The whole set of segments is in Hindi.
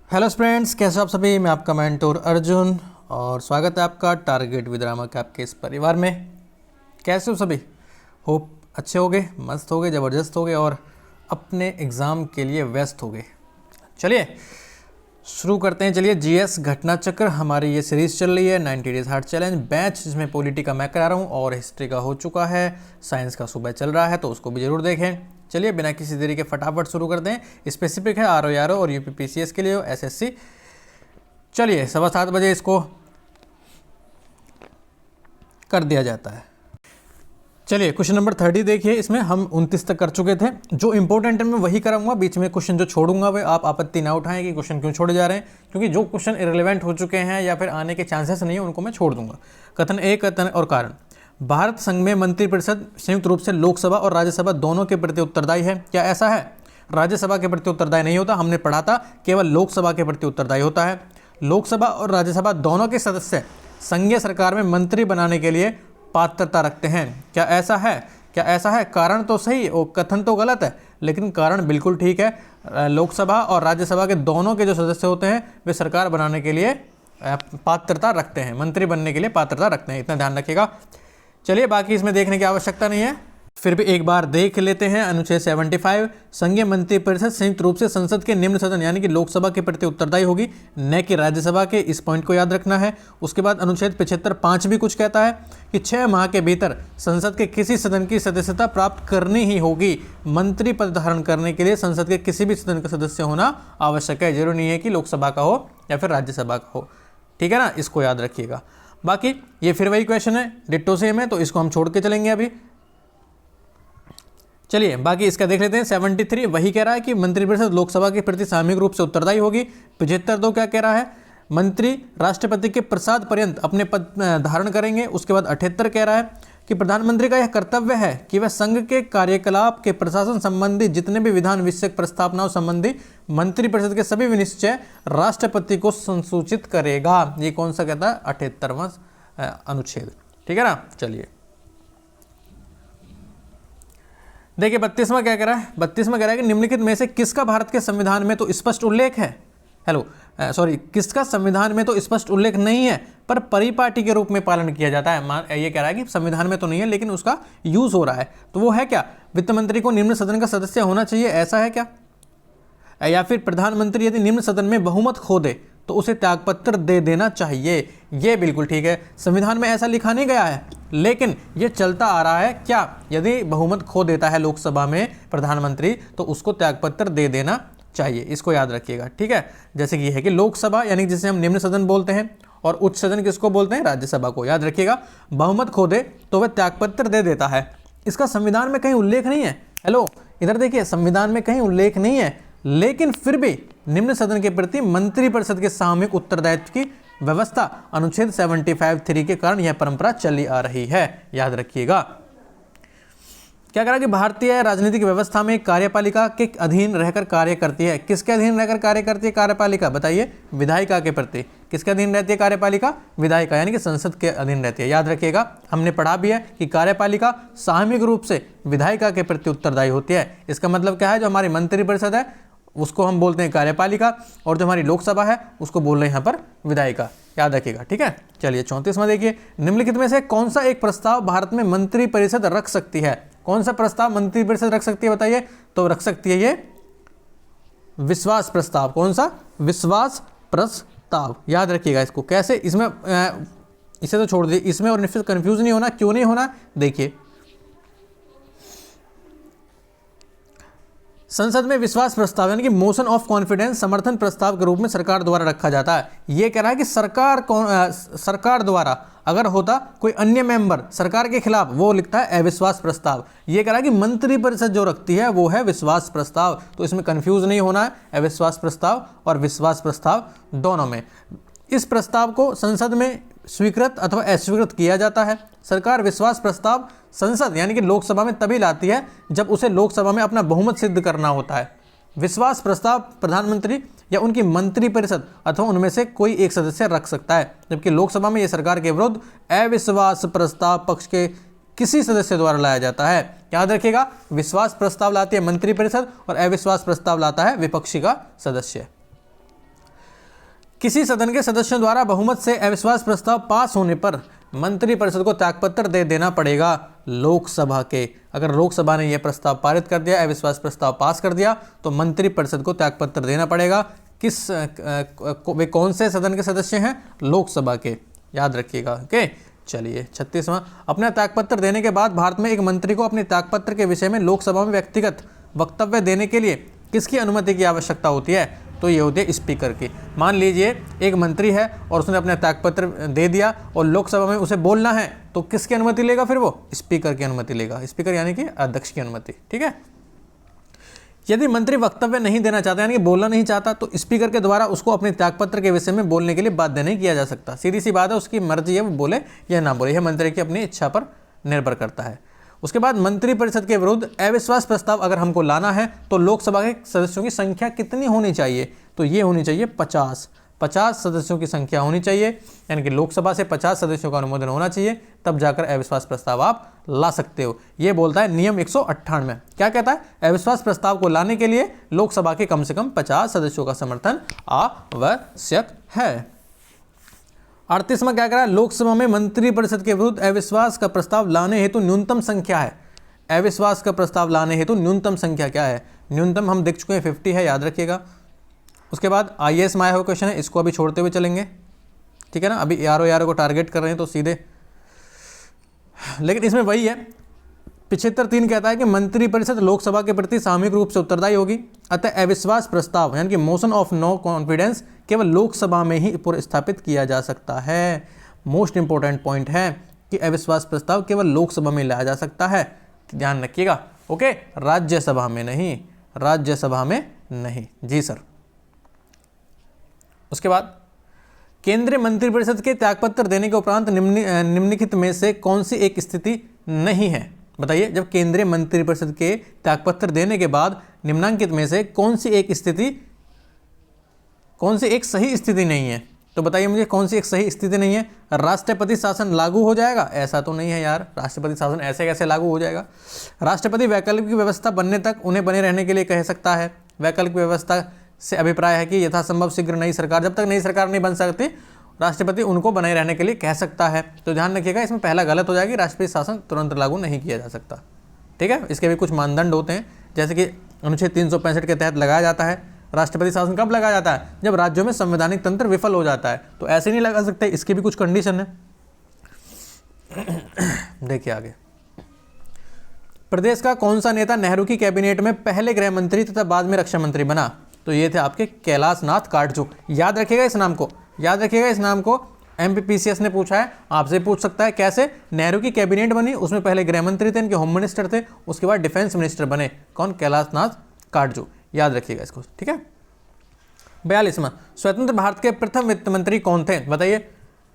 हेलो फ्रेंड्स, कैसे हो आप सभी। मैं आपका मेंटोर अर्जुन और स्वागत है आपका टारगेट विद रामा के आपके इस परिवार में। कैसे हो सभी? होप अच्छे होगे, मस्त होगे, ज़बरदस्त होगे और अपने एग्ज़ाम के लिए व्यस्त होगे। चलिए शुरू करते हैं। चलिए जीएस घटना चक्र हमारी ये सीरीज़ चल रही है 90 डेज हार्ड चैलेंज बैच, जिसमें पॉलिटी का मैं करा रहा हूँ और हिस्ट्री का हो चुका है, साइंस का सुबह चल रहा है, तो उसको भी ज़रूर देखें। चलिए बिना किसी देरी के फटाफट शुरू करते हैं। स्पेसिफिक है आरओ और यूपीपीसीएस के लिए, एसएससी। चलिए 7:15 इसको कर दिया जाता है। चलिए क्वेश्चन नंबर 30 देखिए। इसमें हम 29 तक कर चुके थे। जो इंपॉर्टेंट है मैं वही कराऊंगा, बीच में क्वेश्चन जो छोड़ूंगा वे आप आपत्ति ना उठाएं कि क्वेश्चन क्यों छोड़े जा रहे हैं, क्योंकि जो क्वेश्चन इरेलेवेंट हो चुके हैं या फिर आने के चांसेस नहीं है उनको मैं छोड़ दूंगा। कथन ए, कथन और कारण। भारत संघ में मंत्रिपरिषद संयुक्त रूप से लोकसभा और राज्यसभा दोनों के प्रति उत्तरदायी है। क्या ऐसा है? राज्यसभा के प्रति उत्तरदायी नहीं होता, हमने पढ़ा था, केवल लोकसभा के प्रति उत्तरदायी होता है। लोकसभा और राज्यसभा दोनों के सदस्य संघीय सरकार में मंत्री बनाने के लिए पात्रता रखते हैं। क्या ऐसा है? क्या ऐसा है? कारण तो सही और कथन तो गलत है, लेकिन कारण बिल्कुल ठीक है। लोकसभा और राज्यसभा के दोनों के जो सदस्य होते हैं वे सरकार बनाने के लिए पात्रता रखते हैं, मंत्री बनने के लिए पात्रता रखते हैं, इतना ध्यान रखिएगा। चलिए बाकी इसमें देखने की आवश्यकता नहीं है, फिर भी एक बार देख लेते हैं। अनुच्छेद 75, संघीय मंत्रिपरिषद संयुक्त रूप से संसद के निम्न सदन यानी कि लोकसभा के प्रति उत्तरदायी होगी, न कि राज्यसभा के। इस पॉइंट को याद रखना है। उसके बाद अनुच्छेद 75(5) भी कुछ कहता है कि 6 माह के भीतर संसद के किसी सदन की सदस्यता प्राप्त करनी ही होगी। मंत्री पद धारण करने के लिए संसद के किसी भी सदन का सदस्य होना आवश्यक है, जरूरी नहीं है कि लोकसभा का हो या फिर राज्यसभा का हो, ठीक है ना, इसको याद रखिएगा। बाकी ये फिर वही क्वेश्चन है, डिट्टो सेम है, तो इसको हम छोड़ के चलेंगे अभी। चलिए बाकी इसका देख लेते हैं। 73 वही कह रहा है कि मंत्रिपरिषद लोकसभा के प्रति सामूहिक रूप से उत्तरदायी होगी। 75 क्या कह रहा है? मंत्री राष्ट्रपति के प्रसाद पर्यंत अपने पद धारण करेंगे। उसके बाद 78 कह रहा है कि प्रधानमंत्री का यह कर्तव्य है कि वह संघ के कार्यकलाप के प्रशासन संबंधी जितने भी विधान विषयक प्रस्तावनाओं संबंधी मंत्रिपरिषद के सभी विनिश्चय राष्ट्रपति को संसूचित करेगा। ये कौन सा कहता है? 78वां अनुच्छेद, ठीक है ना। चलिए देखिए 32वां क्या कह रहा है? 32वां कह रहा है कि निम्नलिखित में से किसका भारत के संविधान में तो स्पष्ट उल्लेख है, किसका संविधान में तो स्पष्ट उल्लेख नहीं है पर परिपाटी के रूप में पालन किया जाता है। ये कह रहा है कि संविधान में तो नहीं है लेकिन उसका यूज हो रहा है, तो वो है क्या? वित्त मंत्री को निम्न सदन का सदस्य होना चाहिए, ऐसा है क्या? या फिर प्रधानमंत्री यदि निम्न सदन में बहुमत खो दे तो उसे त्यागपत्र दे देना चाहिए। ये बिल्कुल ठीक है, संविधान में ऐसा लिखा नहीं गया है लेकिन ये चलता आ रहा है। क्या? यदि बहुमत खो देता है लोकसभा में प्रधानमंत्री तो उसको त्यागपत्र दे देना चाहिए, इसको याद रखिएगा, ठीक है। जैसे कि ये है कि लोकसभा यानी जिसे हम निम्न सदन बोलते हैं और उच्च सदन किसको बोलते हैं? राज्यसभा को। याद रखिएगा, बहुमत खो दे तो वह त्यागपत्र दे देता है। इसका संविधान में कहीं उल्लेख नहीं है। हेलो इधर देखिए, संविधान में कहीं उल्लेख नहीं है लेकिन फिर भी निम्न सदन के प्रति मंत्रिपरिषद के सामूहिक उत्तरदायित्व की व्यवस्था अनुच्छेद 75(3) के कारण यह परंपरा चली आ रही है, याद रखिएगा। क्या करा कि भारतीय राजनीतिक व्यवस्था में कार्यपालिका के अधीन रहकर कार्य करती है। किसके अधीन रहकर कार्य करती है कार्यपालिका? बताइए। विधायिका के प्रति। किसके अधीन रहती है कार्यपालिका? विधायिका यानी कि संसद के अधीन रहती है। याद रखिएगा, हमने पढ़ा भी है कि कार्यपालिका सामूहिक रूप से विधायिका के प्रति उत्तरदायी होती है। इसका मतलब क्या है? जो हमारी मंत्रिपरिषद है उसको हम बोलते हैं कार्यपालिका और जो हमारी लोकसभा है उसको बोल रहे हैं यहाँ पर विधायिका, याद रखिएगा, ठीक है। चलिए 34वां देखिए। निम्नलिखित में से कौन सा एक प्रस्ताव भारत में मंत्रिपरिषद रख सकती है? कौन सा प्रस्ताव मंत्रिपरिषद रख सकती है बताइए? तो रख सकती है ये विश्वास प्रस्ताव। कौन सा? विश्वास प्रस्ताव। याद रखिएगा इसको। कैसे? इसमें इसे तो छोड़ दीजिए, इसमें और निश्चित कंफ्यूज नहीं होना। क्यों नहीं होना? देखिए, संसद में विश्वास प्रस्ताव यानी कि मोशन ऑफ कॉन्फिडेंस समर्थन प्रस्ताव के रूप में सरकार द्वारा रखा जाता है। यह कह रहा है कि सरकार द्वारा अगर होता कोई अन्य मेंबर सरकार के खिलाफ, वो लिखता है अविश्वास प्रस्ताव। ये कह रहा है कि मंत्रिपरिषद जो रखती है वो है विश्वास प्रस्ताव, तो इसमें कंफ्यूज नहीं होना है। अविश्वास प्रस्ताव और विश्वास प्रस्ताव दोनों में। इस प्रस्ताव को संसद में स्वीकृत अथवा अस्वीकृत किया जाता है। सरकार विश्वास प्रस्ताव संसद यानी कि लोकसभा में तभी लाती है जब उसे लोकसभा में अपना बहुमत सिद्ध करना होता है। विश्वास प्रस्ताव प्रधानमंत्री या उनकी मंत्रिपरिषद अथवा उनमें से कोई एक सदस्य रख सकता है, जबकि लोकसभा में यह सरकार के विरुद्ध अविश्वास प्रस्ताव पक्ष के किसी सदस्य द्वारा लाया जाता है। याद रखिएगा, विश्वास प्रस्ताव लाती है मंत्रिपरिषद और अविश्वास प्रस्ताव लाता है विपक्षी का सदस्य। किसी सदन के सदस्यों द्वारा बहुमत से अविश्वास प्रस्ताव पास होने पर मंत्रिपरिषद को त्यागपत्र दे देना पड़ेगा लोकसभा के। अगर लोकसभा ने यह प्रस्ताव पारित कर दिया, अविश्वास प्रस्ताव पास कर दिया, तो मंत्रिपरिषद को त्यागपत्र देना पड़ेगा। वे कौन से सदन के सदस्य हैं? लोकसभा के, याद रखिएगा। ओके, चलिए 36वां, अपना त्यागपत्र देने के बाद भारत में एक मंत्री को अपने त्यागपत्र के विषय में लोकसभा में व्यक्तिगत वक्तव्य देने के लिए किसकी अनुमति की आवश्यकता होती है? तो ये होती है स्पीकर की। मान लीजिए एक मंत्री है और उसने अपना त्यागपत्र दे दिया और लोकसभा में उसे बोलना है, तो किसकी अनुमति लेगा फिर वो? स्पीकर की अनुमति लेगा। स्पीकर यानी कि अध्यक्ष की अनुमति, ठीक है। यदि मंत्री वक्तव्य नहीं देना चाहता, यानी कि बोलना नहीं चाहता, तो स्पीकर के द्वारा उसको अपने त्यागपत्र के विषय में बोलने के लिए बाध्य नहीं किया जा सकता। सीधी सी बात है, उसकी मर्जी है, वो बोले या ना बोले, यह मंत्री की अपनी इच्छा पर निर्भर करता है। उसके बाद मंत्रिपरिषद के विरुद्ध अविश्वास प्रस्ताव अगर हमको लाना है तो लोकसभा के सदस्यों की संख्या कितनी होनी चाहिए? तो ये होनी चाहिए 50 सदस्यों की संख्या होनी चाहिए, यानी कि लोकसभा से 50 सदस्यों का अनुमोदन होना चाहिए, तब जाकर अविश्वास प्रस्ताव आप ला सकते हो। ये बोलता है नियम 198। क्या कहता है? अविश्वास प्रस्ताव को लाने के लिए लोकसभा के कम से कम 50 सदस्यों का समर्थन आवश्यक है। 38वां क्या कह रहा है? लोकसभा में मंत्रिपरिषद के विरुद्ध अविश्वास का प्रस्ताव लाने हेतु न्यूनतम संख्या है। अविश्वास का प्रस्ताव लाने हेतु न्यूनतम संख्या क्या है? न्यूनतम हम देख चुके हैं 50 है, याद रखिएगा। उसके बाद IAS में आया हुआ क्वेश्चन है, इसको अभी छोड़ते हुए चलेंगे, ठीक है ना। अभी यारो को टारगेट कर रहे हैं तो सीधे, लेकिन इसमें वही है। 75(3) कहता है कि मंत्रिपरिषद लोकसभा के प्रति सामूहिक रूप से उत्तरदायी होगी, अतः अविश्वास प्रस्ताव यानी कि मोशन ऑफ नो कॉन्फिडेंस केवल लोकसभा में ही स्थापित किया जा सकता है। मोस्ट इंपॉर्टेंट पॉइंट है कि अविश्वास प्रस्ताव केवल लोकसभा में लाया जा सकता है, ध्यान रखिएगा। ओके, राज्यसभा में नहीं, राज्यसभा में नहीं। जी सर। उसके बाद केंद्रीय मंत्रिपरिषद के त्यागपत्र देने के उपरांत निम्नलिखित में से कौन सी एक स्थिति नहीं है? बताइए, जब केंद्रीय मंत्रिपरिषद के त्यागपत्र देने के बाद निम्नांकित में से कौन सी एक सही स्थिति नहीं है? तो बताइए मुझे, कौन सी एक सही स्थिति नहीं है? राष्ट्रपति शासन लागू हो जाएगा? ऐसा तो नहीं है यार, राष्ट्रपति शासन ऐसे कैसे लागू हो जाएगा? राष्ट्रपति वैकल्पिक व्यवस्था बनने तक उन्हें बने रहने के लिए कह सकता है। वैकल्पिक व्यवस्था से अभिप्राय है कि यथासंभव शीघ्र नई सरकार, जब तक नई सरकार नहीं बन सकती, राष्ट्रपति उनको बनाए रहने के लिए कह सकता है। तो ध्यान रखिएगा, इसमें पहला गलत हो जाएगी, राष्ट्रपति शासन तुरंत लागू नहीं किया जा सकता, ठीक है। इसके भी कुछ मानदंड होते हैं, जैसे कि अनुच्छेद 365 के तहत लगाया जाता है। राष्ट्रपति शासन कब लगाया जाता है? जब राज्यों में संवैधानिक तंत्र विफल हो जाता है, तो ऐसे नहीं लगा सकते, इसकी भी कुछ कंडीशन है। देखिए आगे, प्रदेश का कौन सा नेता नेहरू की कैबिनेट में पहले गृह मंत्री तथा बाद में रक्षा मंत्री बना? तो ये थे आपके कैलाश नाथ काटजू। याद रखिएगा इस नाम को, याद रखिएगा इस नाम को। MPPCS ने पूछा है, आपसे पूछ सकता है कैसे? नेहरू की कैबिनेट बनी, उसमें पहले गृह मंत्री थे, इनके होम मिनिस्टर थे, उसके बाद डिफेंस मिनिस्टर बने। कौन? कैलाश नाथ काटजू। याद रखिएगा इसको, ठीक है। 42वां, स्वतंत्र भारत के प्रथम वित्त मंत्री कौन थे? बताइए।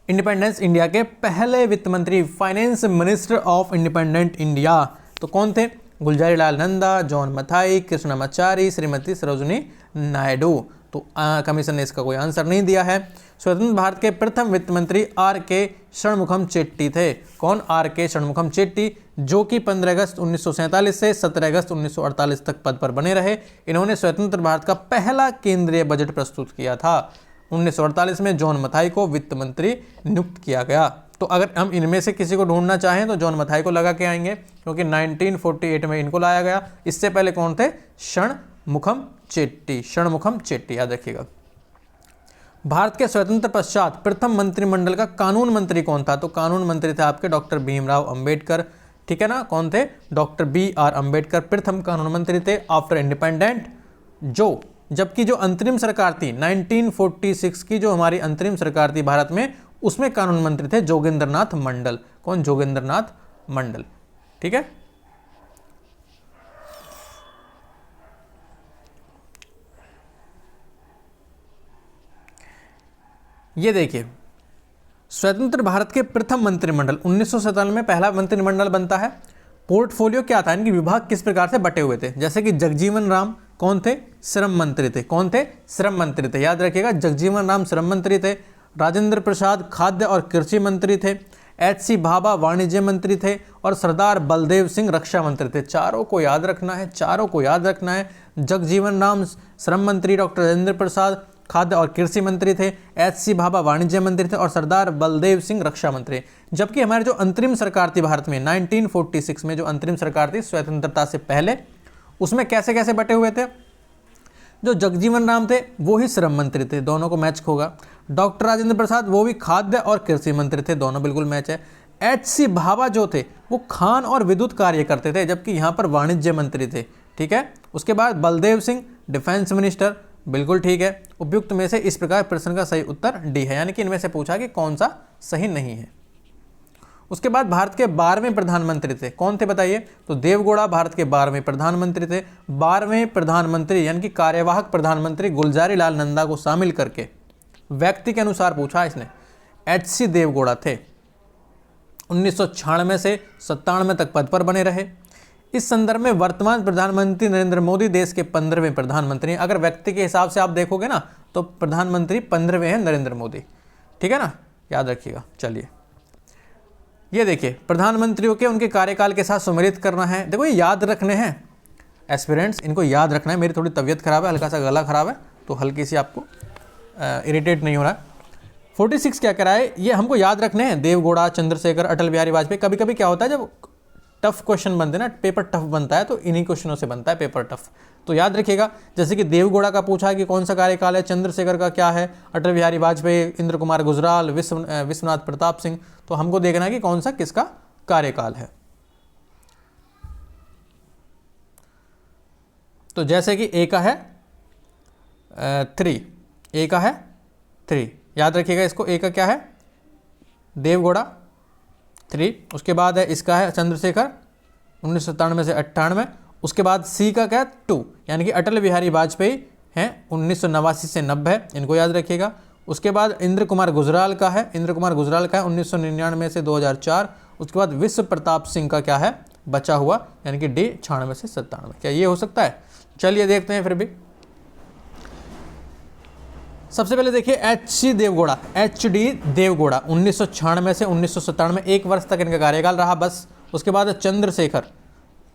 इंडिपेंडेंस इंडिया के पहले वित्त मंत्री, finance minister of independent India, तो कौन थे? गुलजारी लाल नंदा, जॉन मथाई, कृष्णमाचारी, श्रीमती सरोजिनी नायडू। तो कमीशन ने इसका कोई आंसर नहीं दिया है। स्वतंत्र भारत के प्रथम वित्त मंत्री R.K. षणमुखम चेट्टी थे। कौन? R.K. षणमुखम चेट्टी, जो कि 15 अगस्त 1947 से 17 अगस्त 1948 तक पद पर बने रहे। इन्होंने स्वतंत्र भारत का पहला केंद्रीय बजट प्रस्तुत किया था। 1948 में जॉन मथाई को वित्त मंत्री नियुक्त किया गया। तो अगर हम इनमें से किसी को ढूंढना चाहें तो जॉन मथाई को लगा के आएंगे, क्योंकि 1948 में इनको लाया गया। इससे पहले कौन थे? षणमुखम चेट्टी, षणमुखम चेट्टी, याद रखिएगा। भारत के स्वतंत्र पश्चात प्रथम मंत्रिमंडल का कानून मंत्री कौन था? तो कानून मंत्री थे आपके डॉक्टर भीमराव अंबेडकर, ठीक है ना। कौन थे? Doctor B.R. अंबेडकर प्रथम कानून मंत्री थे आफ्टर इंडिपेंडेंट। जबकि जो अंतरिम सरकार थी 1946 की, जो हमारी अंतरिम सरकार थी भारत में, उसमें कानून मंत्री थे जोगेंद्र नाथ मंडल। कौन? जोगेंद्र नाथ मंडल, ठीक है। ये देखिए, स्वतंत्र भारत के प्रथम मंत्रिमंडल 1997 में पहला मंत्रिमंडल बनता है। पोर्टफोलियो क्या था, इनके विभाग किस प्रकार से बटे हुए थे? जैसे कि जगजीवन राम कौन थे? श्रम मंत्री थे। कौन थे? श्रम मंत्री थे, याद रखिएगा। जगजीवन राम श्रम मंत्री थे। राजेंद्र प्रसाद खाद्य और कृषि मंत्री थे। H.C. भाभा वाणिज्य मंत्री थे और सरदार बलदेव सिंह रक्षा मंत्री थे। चारों को याद रखना है, चारों को याद रखना है। जगजीवन राम श्रम मंत्री, डॉक्टर राजेंद्र प्रसाद खाद्य और कृषि मंत्री थे, एच.सी. भाभा वाणिज्य मंत्री थे और सरदार बलदेव सिंह रक्षा मंत्री। जबकि हमारी जो अंतरिम सरकार थी भारत में 1946 में, जो अंतरिम सरकार थी स्वतंत्रता से पहले, उसमें कैसे कैसे बटे हुए थे? जो जगजीवन राम थे वो ही श्रम मंत्री थे, दोनों को मैच होगा। डॉक्टर राजेंद्र प्रसाद वो भी खाद्य और कृषि मंत्री थे, दोनों बिल्कुल मैच है। एच.सी. भाभा जो थे वो खान और विद्युत कार्य करते थे, जबकि यहाँ पर वाणिज्य मंत्री थे, ठीक है। उसके बाद बलदेव सिंह डिफेंस मिनिस्टर, बिल्कुल ठीक है। उपयुक्त में से इस प्रकार प्रश्न का सही उत्तर डी है, यानी कि इनमें से पूछा कि कौन सा सही नहीं है। उसके बाद भारत के 12वें प्रधानमंत्री थे, कौन थे बताइए? तो देवगौड़ा भारत के 12वें प्रधानमंत्री थे। 12वें प्रधानमंत्री यानी कि कार्यवाहक प्रधानमंत्री गुलजारी लाल नंदा को शामिल करके व्यक्ति के अनुसार पूछा इसने, एच.सी. देवगौड़ा थे। 1996 से 97 तक पद पर बने रहे। इस संदर्भ में वर्तमान प्रधानमंत्री नरेंद्र मोदी देश के 15वें प्रधानमंत्री हैं। अगर व्यक्ति के हिसाब से आप देखोगे ना तो प्रधानमंत्री 15वें हैं नरेंद्र मोदी, ठीक है ना, याद रखिएगा। चलिए ये देखिए, प्रधानमंत्रियों के उनके कार्यकाल के साथ सुमेलित करना है। देखो ये याद रखने हैं एस्पिरेंट्स, इनको याद रखना है। मेरी थोड़ी तबीयत खराब है, हल्का सा गला खराब है, तो हल्की सी आपको इरिटेट नहीं हो रहा है। 46 क्या कराए ये हमको याद रखने हैं, देवगौड़ा, चंद्रशेखर, अटल बिहारी वाजपेयी। कभी कभी क्या होता है जब टफ क्वेश्चन बनते हैं ना, पेपर टफ बनता है, तो इन्हीं क्वेश्चनों से बनता है पेपर टफ, तो याद रखिएगा। जैसे कि देवगौड़ा का पूछा है कि कौन सा कार्यकाल है, चंद्रशेखर का क्या है, अटल बिहारी वाजपेयी, इंद्र कुमार गुजराल, विश्वनाथ प्रताप सिंह, तो हमको देखना है कि कौन सा किसका कार्यकाल है। तो जैसे कि ए का है 3, ए का है 3, याद रखिएगा इसको। ए का क्या है? देवगौड़ा 3। उसके बाद है इसका है चंद्रशेखर 1997 से 98। उसके बाद सी का क्या है 2, यानी कि अटल बिहारी वाजपेयी हैं 1989 से 90, इनको याद रखिएगा। उसके बाद इंद्र कुमार गुजराल का है, इंद्र कुमार गुजराल का है 1999 से 2004। उसके बाद विश्व प्रताप सिंह का क्या है बचा हुआ, यानी कि डी 96 से 97। क्या ये हो सकता है? चलिए देखते हैं फिर भी। सबसे पहले देखिए एच.सी. देवगौड़ा, एच.डी. देवगौड़ा 1996 से 1997, 1 वर्ष तक इनका कार्यकाल रहा बस। उसके बाद चंद्रशेखर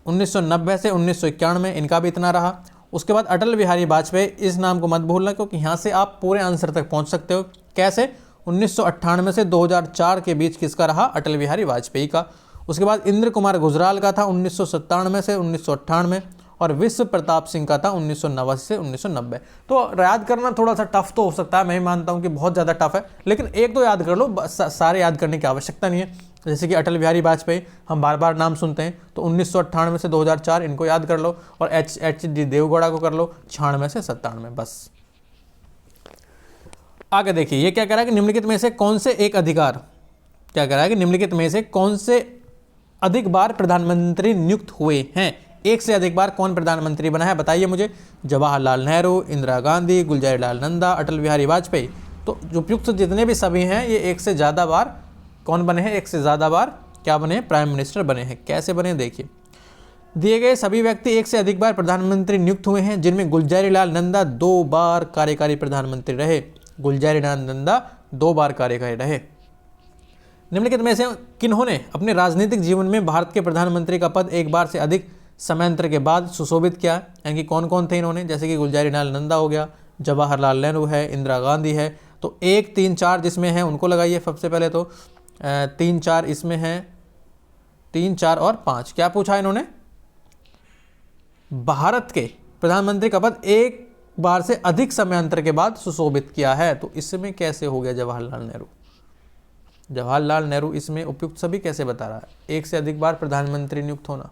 1990 से 1991, इनका भी इतना रहा। उसके बाद अटल बिहारी वाजपेयी, इस नाम को मत भूलना क्योंकि यहाँ से आप पूरे आंसर तक पहुँच सकते हो। कैसे? 1998 से 2004 के बीच किसका रहा? अटल बिहारी वाजपेयी का। उसके बाद इंद्र कुमार गुजराल का था 1997 से 1998 और विश्व प्रताप सिंह का था 1989 से 1990। तो याद करना थोड़ा सा टफ तो हो सकता है, मैं मानता हूँ कि बहुत ज़्यादा टफ है, लेकिन एक तो याद कर लो, सारे याद करने की आवश्यकता नहीं है। जैसे कि अटल बिहारी वाजपेयी हम बार बार नाम सुनते हैं, तो 1998 से 2004 इनको याद कर लो, और एच.डी. देवगौड़ा को कर लो 96 से 97 बस। आगे देखिए ये क्या कह रहा है कि निम्नलिखित में से कौन से एक अधिकार, क्या कह रहा है कि निम्नलिखित में से कौन से अधिक बार प्रधानमंत्री नियुक्त हुए हैं? एक से अधिक बार कौन प्रधानमंत्री बना है बताइए मुझे। जवाहरलाल नेहरू, इंदिरा गांधी, गुलजारी लाल नंदा, अटल बिहारी वाजपेयी। तो जो उपयुक्त जितने भी सभी हैं ये एक से ज़्यादा बार कौन बने हैं? एक से ज़्यादा बार क्या बने हैं? प्राइम मिनिस्टर बने हैं। कैसे बने देखिए, दिए गए सभी व्यक्ति एक से अधिक बार प्रधानमंत्री नियुक्त हुए हैं, जिनमें गुलजारी लाल नंदा 2 बार कार्यकारी प्रधानमंत्री रहे। गुलजारी लाल नंदा 2 बार कार्यकारी रहे। निम्नलिखित में से किन्होंने अपने राजनीतिक जीवन में भारत के प्रधानमंत्री का पद एक बार से अधिक समयांतर के बाद सुशोभित किया? यानी कि कौन कौन थे इन्होंने? जैसे कि गुलजारी लाल नंदा हो गया, जवाहरलाल नेहरू है, इंदिरा गांधी है। तो 1, 3, 4 जिसमें हैं उनको लगाइए सबसे पहले। तो 3, 4 इसमें हैं, 3, 4 और 5। क्या पूछा इन्होंने? भारत के प्रधानमंत्री का पद एक बार से अधिक समयांतर के बाद सुशोभित किया है। तो इसमें कैसे हो गया जवाहरलाल नेहरू? जवाहरलाल नेहरू इसमें उपयुक्त सभी कैसे बता रहा है? एक से अधिक बार प्रधानमंत्री नियुक्त होना।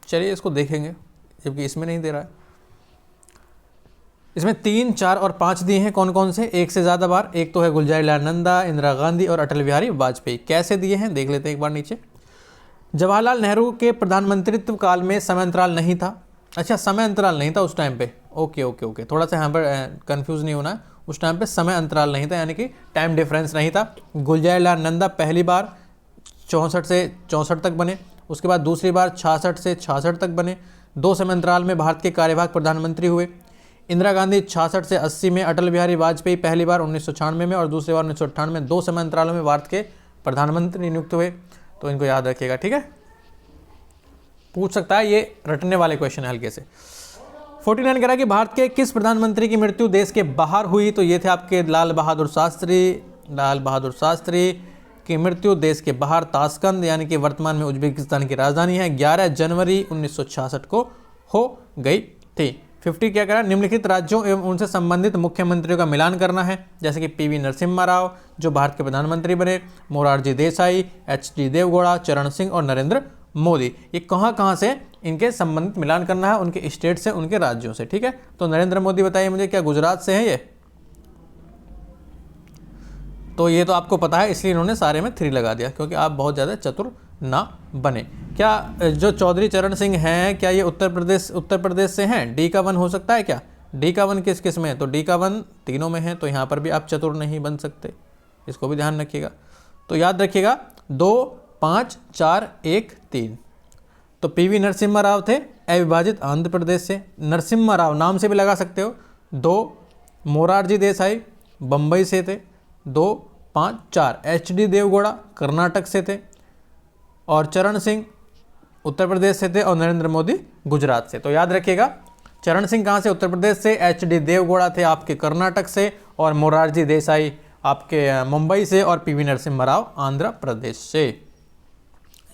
चलिए इसको देखेंगे, जबकि इसमें नहीं दे रहा है। इसमें 3, 4 और 5 दिए हैं, कौन कौन से? एक से ज़्यादा बार। एक तो है गुलजारी लाल नंदा, इंदिरा गांधी और अटल बिहारी वाजपेयी। कैसे दिए हैं देख लेते हैं एक बार नीचे। जवाहरलाल नेहरू के प्रधानमंत्रित्व काल में समय अंतराल नहीं था। अच्छा, समय अंतराल नहीं था उस टाइम पे। ओके, थोड़ा सा यहाँ पर कन्फ्यूज़ नहीं होना है। उस टाइम पे समय अंतराल नहीं था, यानी कि टाइम डिफरेंस नहीं था। गुलजारी लाल नंदा पहली बार 64 से 64 तक बने। उसके बाद दूसरी बार 66 से 66 तक बने। 2 समय अंतराल में भारत के कार्यवाहक प्रधानमंत्री हुए। इंदिरा गांधी 66 से 80 में, अटल बिहारी वाजपेयी पहली बार 1996 में और दूसरी बार 1998 में। 2 समय अंतरालों में भारत के प्रधानमंत्री नियुक्त हुए। तो इनको याद रखिएगा, ठीक है। पूछ सकता है, ये रटने वाले क्वेश्चन है हल्के से। 49 कह रहा है कि भारत के किस प्रधानमंत्री की मृत्यु देश के बाहर हुई, तो ये थे आपके लाल बहादुर शास्त्री की मृत्यु देश के बाहर ताशकंद यानी कि वर्तमान में उज्बेकिस्तान की राजधानी है 11 जनवरी 1966 को हो गई थी। 50 क्या करा, निम्नलिखित राज्यों एवं उनसे संबंधित मुख्यमंत्रियों का मिलान करना है, जैसे कि पीवी नरसिम्हा राव जो भारत के प्रधानमंत्री बने, मोरारजी देसाई, एचडी देवगौड़ा, चरण सिंह और नरेंद्र मोदी। ये कहाँ से इनके संबंधित मिलान करना है, उनके स्टेट से, उनके राज्यों से। ठीक है, तो नरेंद्र मोदी बताइए मुझे, क्या गुजरात से है ये? तो ये तो आपको पता है, इसलिए इन्होंने सारे में 3 लगा दिया, क्योंकि आप बहुत ज़्यादा चतुर ना बने। क्या जो चौधरी चरण सिंह हैं, क्या ये उत्तर प्रदेश से हैं? डी का 1 हो सकता है क्या? डी का 1 किस किस में है? तो डी का 1 तीनों में है, तो यहाँ पर भी आप चतुर नहीं बन सकते, इसको भी ध्यान रखिएगा। तो याद रखिएगा 2, 5, 4, 1, 3। तो पीवी नरसिम्हा राव थे अविभाजित आंध्र प्रदेश से, नरसिम्हा राव नाम से भी लगा सकते हो। 2 मोरारजी देसाई बम्बई से थे, 2, 5, 4 एचडी देवगौड़ा कर्नाटक से थे, और चरण सिंह उत्तर प्रदेश से थे, और नरेंद्र मोदी गुजरात से। तो याद रखिएगा, चरण सिंह कहाँ से? उत्तर प्रदेश से, एचडी देवगौड़ा थे आपके कर्नाटक से, और मोरारजी देसाई आपके मुंबई से, और पीवी नरसिम्हा राव आंध्र प्रदेश से।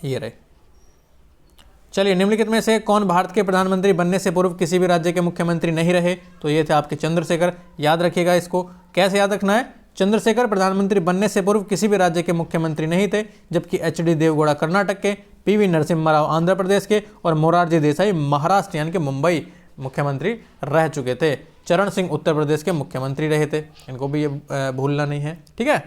ये रहे। चलिए, निम्नलिखित में से कौन भारत के प्रधानमंत्री बनने से पूर्व किसी भी राज्य के मुख्यमंत्री नहीं रहे? तो ये थे आपके चंद्रशेखर। याद रखिएगा, इसको कैसे याद रखना है? चंद्रशेखर प्रधानमंत्री बनने से पूर्व किसी भी राज्य के मुख्यमंत्री नहीं थे, जबकि एचडी देवगौड़ा कर्नाटक के, पीवी नरसिम्हा राव आंध्र प्रदेश के, और मोरारजी देसाई महाराष्ट्र यानी कि मुंबई मुख्यमंत्री रह चुके थे। चरण सिंह उत्तर प्रदेश के मुख्यमंत्री रहे थे, इनको भी ये भूलना नहीं है। ठीक है,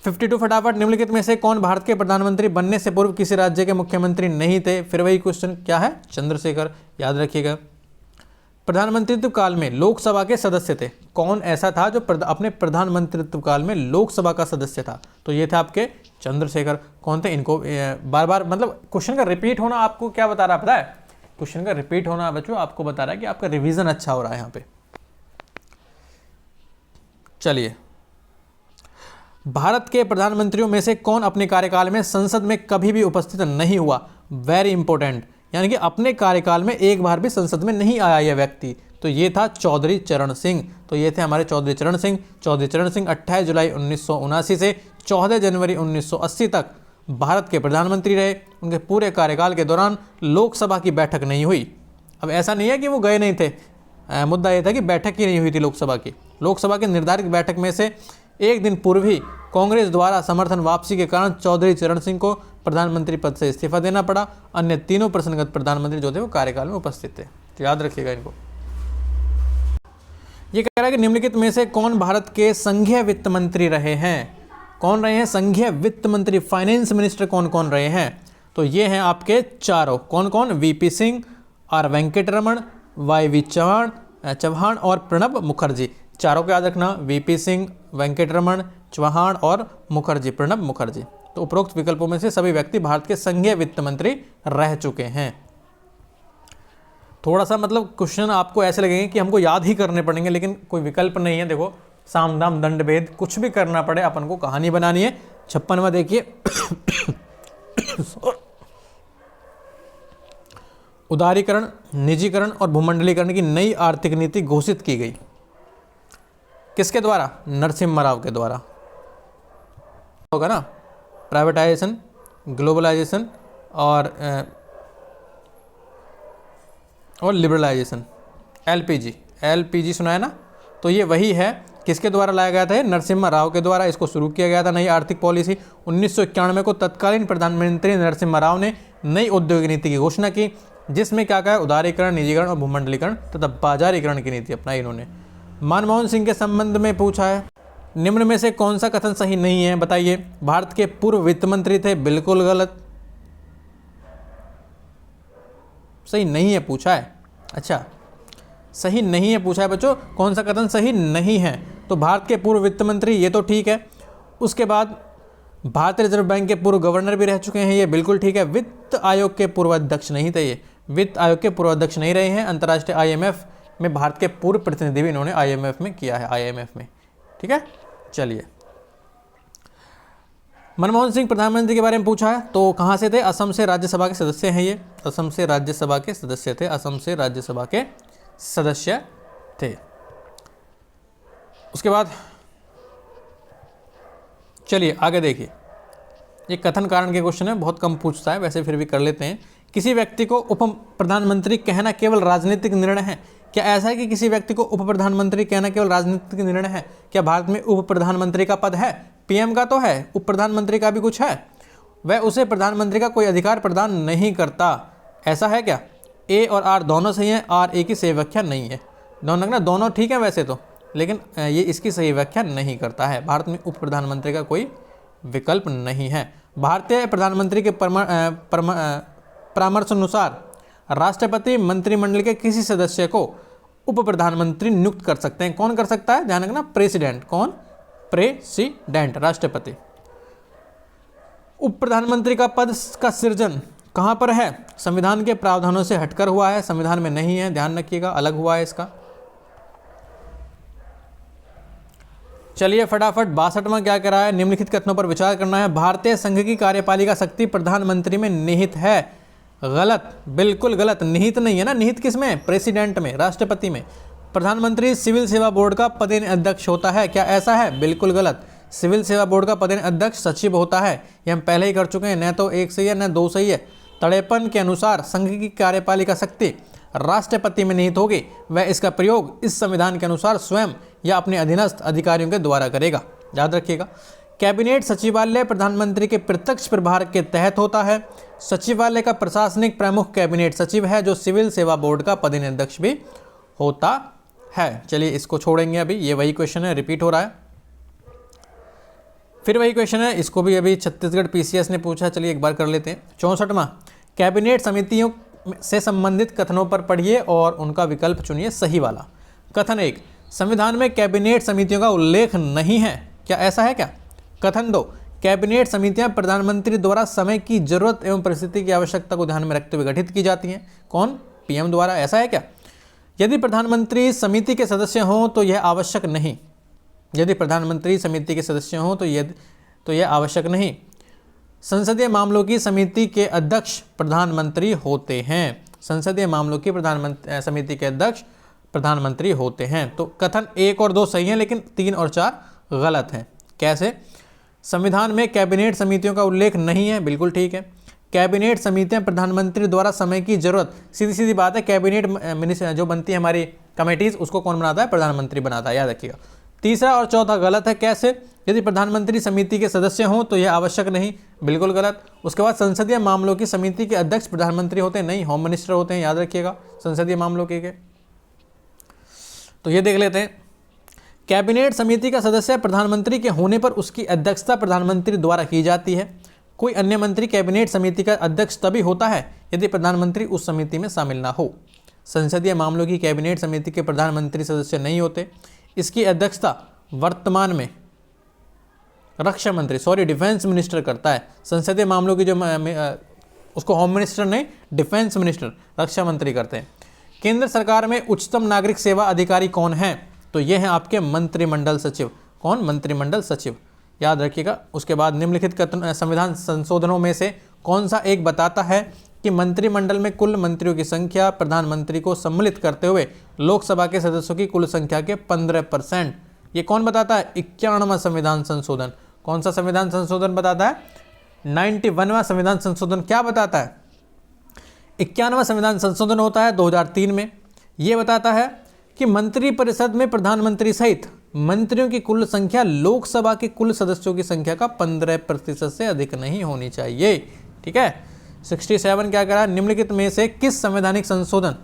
52 फटाफट। निम्नलिखित में से कौन भारत के प्रधानमंत्री बनने से पूर्व किसी राज्य के मुख्यमंत्री नहीं थे? फिर वही क्वेश्चन, क्या है? चंद्रशेखर। याद रखिएगा, प्रधानमंत्रित्व काल में लोकसभा के सदस्य थे। कौन ऐसा था जो अपने प्रधानमंत्रित्व काल में लोकसभा का सदस्य था? तो ये थे आपके चंद्रशेखर। कौन थे? इनको बार बार, मतलब क्वेश्चन का रिपीट होना आपको क्या बता रहा है पता है? क्वेश्चन का रिपीट होना बच्चों आपको बता रहा है कि आपका रिवीजन अच्छा हो रहा है यहाँ पे। चलिए, भारत के प्रधानमंत्रियों में से कौन अपने कार्यकाल में संसद में कभी भी उपस्थित नहीं हुआ? वेरी इंपॉर्टेंट, यानी कि अपने कार्यकाल में एक बार भी संसद में नहीं आया यह व्यक्ति। तो ये था चौधरी चरण सिंह। तो ये थे हमारे चौधरी चरण सिंह। चौधरी चरण सिंह 28 जुलाई 1979 से 14 जनवरी 1980 तक भारत के प्रधानमंत्री रहे। उनके पूरे कार्यकाल के दौरान लोकसभा की बैठक नहीं हुई। अब ऐसा नहीं है कि वो गए नहीं थे, मुद्दा ये था कि बैठक ही नहीं हुई थी लोकसभा की। लोकसभा की निर्धारित बैठक में से एक दिन पूर्व ही कांग्रेस द्वारा समर्थन वापसी के कारण चौधरी चरण सिंह को प्रधानमंत्री पद से इस्तीफा देना पड़ा। अन्य तीनों प्रसन्नगत प्रधानमंत्री जो थे वो कार्यकाल में उपस्थित थे। तो याद रखिएगा इनको। ये कह रहा है कि निम्नलिखित में से कौन भारत के संघीय वित्त मंत्री रहे हैं? कौन रहे हैं संघीय वित्त मंत्री? फाइनेंस मिनिस्टर कौन कौन रहे हैं? तो ये हैं आपके चारों। कौन कौन? वीपी सिंह, आर वेंकटरमण, वाई चौहान और प्रणब मुखर्जी। चारों को याद रखना, वीपी सिंह, वेंकटरमण, चौहान और मुखर्जी, प्रणब मुखर्जी। तो उपरोक्त विकल्पों में से सभी व्यक्ति भारत के संघीय वित्त मंत्री रह चुके हैं। थोड़ा सा मतलब क्वेश्चन आपको ऐसे लगेंगे कि हमको याद ही करने पड़ेंगे, लेकिन कोई विकल्प नहीं है। देखो, साम दाम दंड भेद कुछ भी करना पड़े, अपन को कहानी बनानी है। 56वां देखिए उदारीकरण, निजीकरण और भूमंडलीकरण की नई आर्थिक नीति घोषित की गई। किसके द्वारा? नरसिम्हा राव के द्वारा होगा ना। प्राइवेटाइजेशन, ग्लोबलाइजेशन और लिबरलाइजेशन। एलपीजी सुना है ना। तो ये वही है, किसके द्वारा लाया गया था? नरसिम्हा राव के द्वारा इसको शुरू किया गया था। नई आर्थिक पॉलिसी 1991 को तत्कालीन प्रधानमंत्री नरसिम्हा राव ने नई औद्योगिक नीति की घोषणा की, जिसमें क्या कहा? उदारीकरण, निजीकरण और भूमंडलीकरण तथा बाजारीकरण की नीति अपनाई इन्होंने। मनमोहन सिंह के संबंध में पूछा है, निम्न में से कौन सा कथन सही नहीं है? बताइए। भारत के पूर्व वित्त मंत्री थे, बिल्कुल गलत, सही नहीं है पूछा है। अच्छा, सही नहीं है पूछा है बच्चों, कौन सा कथन सही नहीं है? तो भारत के पूर्व वित्त मंत्री, ये तो ठीक है। उसके बाद भारतीय रिजर्व बैंक के पूर्व गवर्नर भी रह चुके हैं, ये बिल्कुल ठीक है। वित्त आयोग के पूर्व अध्यक्ष नहीं थे, ये वित्त आयोग के पूर्व अध्यक्ष नहीं रहे हैं। अंतर्राष्ट्रीय आईएमएफ में भारत के पूर्व प्रतिनिधि भी इन्होंने आईएमएफ में किया है, आईएमएफ में। ठीक है, चलिए मनमोहन सिंह प्रधानमंत्री के बारे में पूछा है, तो कहाँ से थे? असम से राज्यसभा के सदस्य हैं ये, असम से राज्यसभा के सदस्य थे, असम से राज्यसभा के सदस्य थे। उसके बाद चलिए आगे देखिए, ये कथन कारण के क्वेश्चन है, बहुत कम पूछता है वैसे, फिर भी कर लेते हैं। किसी व्यक्ति को उप प्रधानमंत्री कहना केवल राजनीतिक निर्णय है? क्या ऐसा है कि किसी व्यक्ति को उप प्रधानमंत्री कहना केवल राजनीतिक निर्णय है? क्या भारत में उप प्रधानमंत्री का पद है? पीएम का तो है, उप प्रधानमंत्री का भी कुछ है, वह उसे प्रधानमंत्री का कोई अधिकार प्रदान नहीं करता, ऐसा है क्या? ए और आर दोनों सही हैं, आर ए की सही व्याख्या नहीं है। दोनों ना, दोनों ठीक है वैसे तो, लेकिन ये इसकी सही व्याख्या नहीं करता है। भारत में उप प्रधानमंत्री का कोई विकल्प नहीं है। भारतीय प्रधानमंत्री के परामर्श अनुसार राष्ट्रपति मंत्रिमंडल के किसी सदस्य को उप प्रधानमंत्री नियुक्त कर सकते हैं। कौन कर सकता है? ध्यान रखना, प्रेसिडेंट। कौन? प्रेसिडेंट, राष्ट्रपति। उप प्रधानमंत्री का पद का सृजन कहां पर है? संविधान के प्रावधानों से हटकर हुआ है, संविधान में नहीं है, ध्यान रखिएगा, अलग हुआ है इसका। चलिए फटाफट 62वां क्या कह रहा है? निम्नलिखित कथनों पर विचार करना है। भारतीय संघ की कार्यपालिका शक्ति प्रधानमंत्री में निहित है। गलत, बिल्कुल गलत। निहित नहीं है ना, निहित किसमें? प्रेसिडेंट में, राष्ट्रपति में। प्रधानमंत्री सिविल सेवा बोर्ड का पदेन अध्यक्ष होता है, क्या ऐसा है? बिल्कुल गलत। सिविल सेवा बोर्ड का पदेन अध्यक्ष सचिव होता है, ये हम पहले ही कर चुके हैं, न तो एक सही है न दो सही है। 53 के अनुसार संघ की कार्यपालिका शक्ति राष्ट्रपति में निहित होगी, वह इसका प्रयोग इस संविधान के अनुसार स्वयं या अपने अधीनस्थ अधिकारियों के द्वारा करेगा, याद रखिएगा। कैबिनेट सचिवालय प्रधानमंत्री के प्रत्यक्ष प्रभार के तहत होता है। सचिवालय का प्रशासनिक प्रमुख कैबिनेट सचिव है, जो सिविल सेवा बोर्ड का पदेन अध्यक्ष भी होता है। चलिए इसको छोड़ेंगे अभी, ये वही क्वेश्चन है, रिपीट हो रहा है, फिर वही क्वेश्चन है, इसको भी अभी छत्तीसगढ़ पीसीएस ने पूछा। चलिए एक बार कर लेते हैं। 64वां, कैबिनेट समितियों से संबंधित कथनों पर पढ़िए और उनका विकल्प चुनिए सही वाला। कथन 1, संविधान में कैबिनेट समितियों का उल्लेख नहीं है, क्या ऐसा है क्या? कथन 2, कैबिनेट समितियां प्रधानमंत्री द्वारा समय की जरूरत एवं परिस्थिति की आवश्यकता को ध्यान में रखते हुए गठित की जाती हैं, कौन? पीएम द्वारा, ऐसा है क्या? यदि प्रधानमंत्री समिति के सदस्य हों तो यह आवश्यक नहीं, यदि प्रधानमंत्री समिति के सदस्य हों तो यह आवश्यक नहीं। संसदीय मामलों की समिति के अध्यक्ष प्रधानमंत्री होते हैं, संसदीय मामलों की समिति के अध्यक्ष प्रधानमंत्री होते हैं। तो कथन 1 और 2 सही हैं, लेकिन 3 और 4 गलत हैं। कैसे? संविधान में कैबिनेट समितियों का उल्लेख नहीं है, बिल्कुल ठीक है। कैबिनेट समितियां प्रधानमंत्री द्वारा समय की जरूरत, सीधी सीधी बात है, कैबिनेट जो बनती है हमारी कमेटीज, उसको कौन बनाता है? प्रधानमंत्री बनाता है, याद रखिएगा। तीसरा और चौथा गलत है। कैसे? यदि प्रधानमंत्री समिति के सदस्य हों तो यह आवश्यक नहीं, बिल्कुल गलत। उसके बाद संसदीय मामलों की समिति के अध्यक्ष प्रधानमंत्री होते हैं, नहीं, होम मिनिस्टर होते हैं, याद रखिएगा, संसदीय मामलों के। तो ये देख लेते हैं। कैबिनेट समिति का सदस्य प्रधानमंत्री के होने पर उसकी अध्यक्षता प्रधानमंत्री द्वारा की जाती है। कोई अन्य मंत्री कैबिनेट समिति का अध्यक्ष तभी होता है यदि प्रधानमंत्री उस समिति में शामिल ना हो। संसदीय मामलों की कैबिनेट समिति के प्रधानमंत्री सदस्य नहीं होते। इसकी अध्यक्षता वर्तमान में डिफेंस मिनिस्टर करता है। संसदीय मामलों की जो उसको होम मिनिस्टर नहीं, डिफेंस मिनिस्टर, रक्षा मंत्री करते हैं। केंद्र सरकार में उच्चतम नागरिक सेवा अधिकारी कौन है? तो ये हैं आपके मंत्रिमंडल सचिव। कौन? मंत्रिमंडल सचिव, याद रखिएगा। उसके बाद निम्नलिखित संविधान संशोधनों में से कौन सा एक बताता है कि मंत्रिमंडल में कुल मंत्रियों की संख्या प्रधानमंत्री को सम्मिलित करते हुए लोकसभा के सदस्यों की कुल संख्या के 15%? ये कौन बताता है? 51वां संविधान संशोधन। कौन सा संविधान संशोधन बताता है? 91वां संविधान संशोधन। क्या बताता है? 51वां संविधान संशोधन होता है 2003 में। ये बताता है कि मंत्रिपरिषद में प्रधानमंत्री सहित मंत्रियों की कुल संख्या लोकसभा के कुल सदस्यों की संख्या का 15% से अधिक नहीं होनी चाहिए, ठीक है। 67 क्या करा? निम्नलिखित में से किस संवैधानिक संशोधन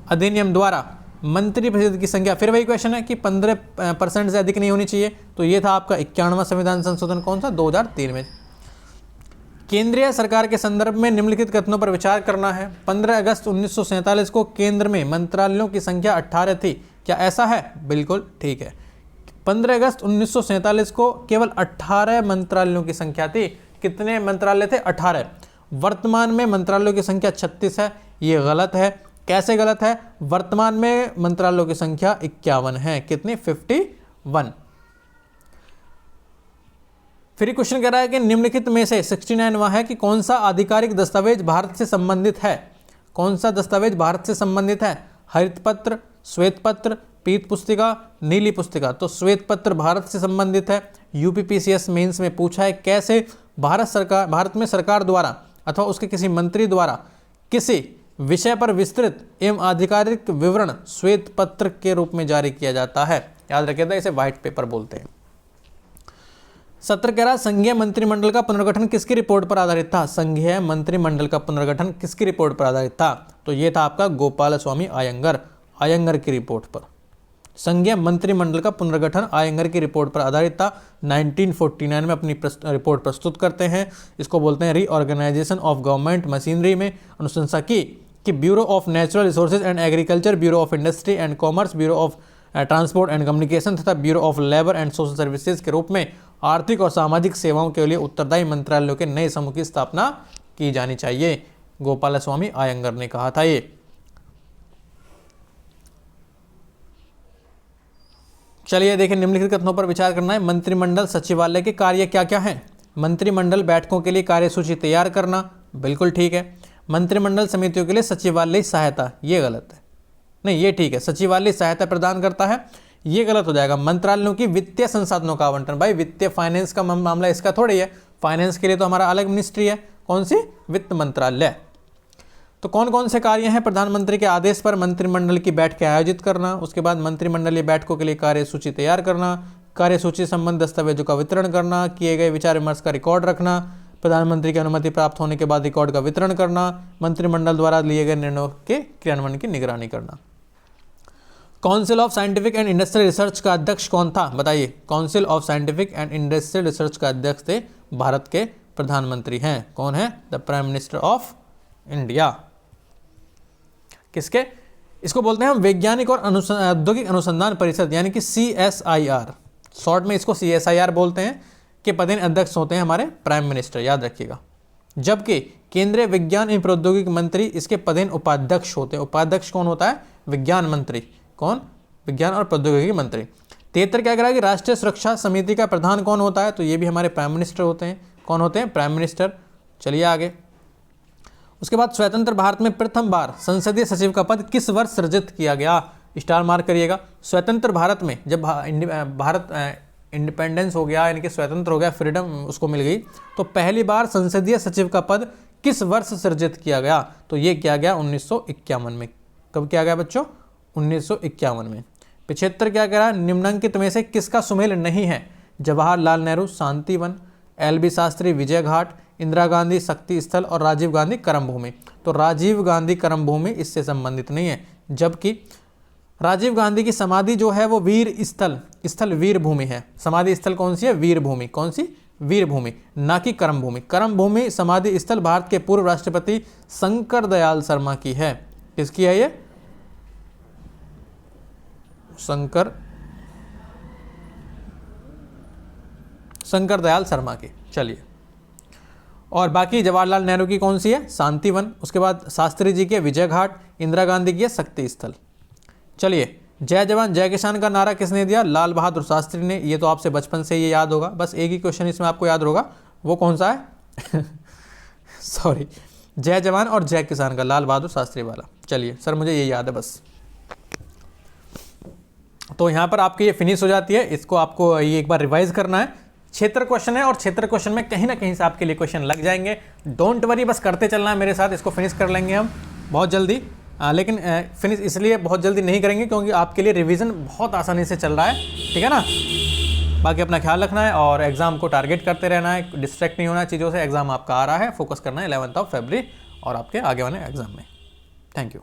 अधिनियम द्वारा मंत्रिपरिषद की संख्या, फिर वही क्वेश्चन है कि 15% से अधिक नहीं होनी चाहिए, तो ये था आपका 51वां संविधान संशोधन। कौन सा? 2003 में। केंद्रीय सरकार के संदर्भ में निम्नलिखित कथनों पर विचार करना है। 15 अगस्त 1947 को केंद्र में मंत्रालयों की संख्या 18 थी, क्या ऐसा है? बिल्कुल ठीक है। 15 अगस्त 1947 को केवल 18 मंत्रालयों की संख्या थी। कितने मंत्रालय थे? 18। वर्तमान में मंत्रालयों की संख्या 36 है, ये गलत है। कैसे गलत है? वर्तमान में मंत्रालयों की संख्या 51 है। कितनी? 51। फिर क्वेश्चन कह रहा है कि निम्नलिखित में से 69वां है कि कौन सा आधिकारिक दस्तावेज भारत से संबंधित है। कौन सा दस्तावेज भारत से संबंधित है? हरित पत्र, श्वेत पत्र, पीत पुस्तिका, नीली पुस्तिका। तो श्वेत पत्र भारत से संबंधित है। यूपीपीसीएस मेंस में पूछा है कैसे भारत में सरकार द्वारा अथवा उसके किसी मंत्री द्वारा किसी विषय पर विस्तृत एवं आधिकारिक विवरण श्वेत पत्र के रूप में जारी किया जाता है। याद रखिएगा, इसे व्हाइट पेपर बोलते हैं। 17 कह रहा संघीय मंत्रिमंडल का पुनर्गठन किसकी रिपोर्ट पर आधारित था? संघीय मंत्रिमंडल का पुनर्गठन किसकी रिपोर्ट पर आधारित था? तो ये था आपका गोपालस्वामी आयंगर की रिपोर्ट पर। संघीय मंत्रिमंडल का पुनर्गठन आयंगर की रिपोर्ट पर आधारित था। 1949 में अपनी रिपोर्ट प्रस्तुत करते हैं। इसको बोलते हैं रीऑर्गेनाइजेशन ऑफ गवर्नमेंट मशीनरी। में अनुशंसा की कि bureau of natural resources and agriculture, bureau of industry and commerce, bureau of transport and communication तथा bureau of labour and social services के रूप में आर्थिक और सामाजिक सेवाओं के लिए उत्तरदायी मंत्रालयों के नए समूह की स्थापना की जानी चाहिए। गोपालस्वामी आयंगर ने कहा था ये। चलिए देखिए, निम्नलिखित कथनों पर विचार करना है। मंत्रिमंडल सचिवालय के कार्य क्या क्या हैं? मंत्रिमंडल बैठकों के लिए कार्यसूची तैयार करना, बिल्कुल ठीक है। मंत्रिमंडल समितियों के लिए सचिवालय सहायता, ये गलत है। नहीं, ये ठीक है, सचिवालय सहायता प्रदान करता है, ये गलत हो जाएगा। मंत्रालयों की वित्तीय संसाधनों का आवंटन, भाई वित्तीय फाइनेंस का मामला इसका थोड़ी है। फाइनेंस के लिए तो हमारा अलग मिनिस्ट्री है, कौन सी? वित्त मंत्रालय। तो कौन कौन से कार्य हैं? प्रधानमंत्री के आदेश पर मंत्रिमंडल की बैठकें आयोजित करना, उसके बाद मंत्रिमंडलीय बैठकों के लिए कार्यसूची तैयार करना, कार्यसूची संबंध दस्तावेजों का वितरण करना, किए गए विचार विमर्श का रिकॉर्ड रखना, प्रधानमंत्री की अनुमति प्राप्त होने के बाद रिकॉर्ड का वितरण करना, मंत्रिमंडल द्वारा लिए गए निर्णयों के क्रियान्वयन की निगरानी करना। Council of scientific and industrial research का अध्यक्ष कौन था? बताइए। Council of scientific and industrial research का अध्यक्ष थे भारत के प्रधानमंत्री हैं। कौन है? The prime minister of India. किसके? इसको बोलते हैं हम वैज्ञानिक और औद्योगिक अनुसंधान परिषद, यानी कि CSIR, शॉर्ट में इसको CSIR बोलते हैं, के पदेन अध्यक्ष होते हैं हमारे प्राइम मिनिस्टर, याद रखिएगा। जबकि केंद्रीय विज्ञान एवं प्रौद्योगिकी मंत्री इसके पदेन उपाध्यक्ष होते हैं। उपाध्यक्ष कौन होता है? विज्ञान मंत्री। कौन? विज्ञान और प्रौद्योगिकी मंत्री। 73 क्या कह रहा है कि राष्ट्रीय सुरक्षा समिति का प्रधान कौन होता है? तो ये भी हमारे प्राइम मिनिस्टर होते हैं। कौन होते हैं? Prime minister. चलिए आगे। उसके बाद स्वतंत्र भारत में प्रथम बार संसदीय सचिव का पद किस वर्ष सृजित किया गया? स्टार मार्क करिएगा। स्वतंत्र भारत में जब भारत इंडिपेंडेंस हो गया, यानी कि स्वतंत्र हो गया, फ्रीडम उसको मिल गई, तो पहली बार संसदीय सचिव का पद किस वर्ष सृजित किया गया? तो ये किया गया 1951 में। कब किया गया बच्चों? 1951 में। 75 क्या कह रहा है? निम्नलिखित में से किसका सुमेल नहीं है? जवाहरलाल नेहरू शांतिवन, LB शास्त्री विजय घाट, इंदिरा गांधी शक्ति स्थल और राजीव गांधी करम भूमि। तो राजीव गांधी करम भूमि इससे संबंधित नहीं है, जबकि राजीव गांधी की समाधि जो है वो वीर स्थल वीर भूमि है। समाधि स्थल कौन सी है? वीर भूमि। कौन सी? वीर भूमि, ना कि करम भूमि। करम भूमि समाधि स्थल भारत के पूर्व राष्ट्रपति शंकर दयाल शर्मा की है। किसकी है ये? शंकर दयाल शर्मा की। चलिए, और बाकी जवाहरलाल नेहरू की कौन सी है? शांतिवन। उसके बाद शास्त्री जी के विजय घाट, इंदिरा गांधी की है शक्ति स्थल। चलिए, जय जवान जय किसान का नारा किसने दिया? लाल बहादुर शास्त्री ने। ये तो आपसे बचपन से ये याद होगा, बस एक ही क्वेश्चन इसमें आपको याद होगा, वो कौन सा है? सॉरी, जय जवान और जय किसान का लाल बहादुर शास्त्री वाला। चलिए सर, मुझे ये याद है बस। तो यहाँ पर आपकी ये फिनिश हो जाती है। इसको आपको ये एक बार रिवाइज करना है। क्षेत्र क्वेश्चन है और क्षेत्र क्वेश्चन में कहीं ना कहीं से आपके लिए क्वेश्चन लग जाएंगे। डोंट वरी, बस करते चलना है मेरे साथ। इसको फिनिश कर लेंगे हम बहुत जल्दी। लेकिन फिनिश इसलिए बहुत जल्दी नहीं करेंगे क्योंकि आपके लिए रिवीजन बहुत आसानी से चल रहा है, ठीक है ना। बाकी अपना ख्याल रखना है और एग्जाम को टारगेट करते रहना है, डिस्ट्रैक्ट नहीं होना चीज़ों से। एग्जाम आपका आ रहा है, फोकस करना है 11 फरवरी और आपके आगे वाले एग्जाम में। Thank you.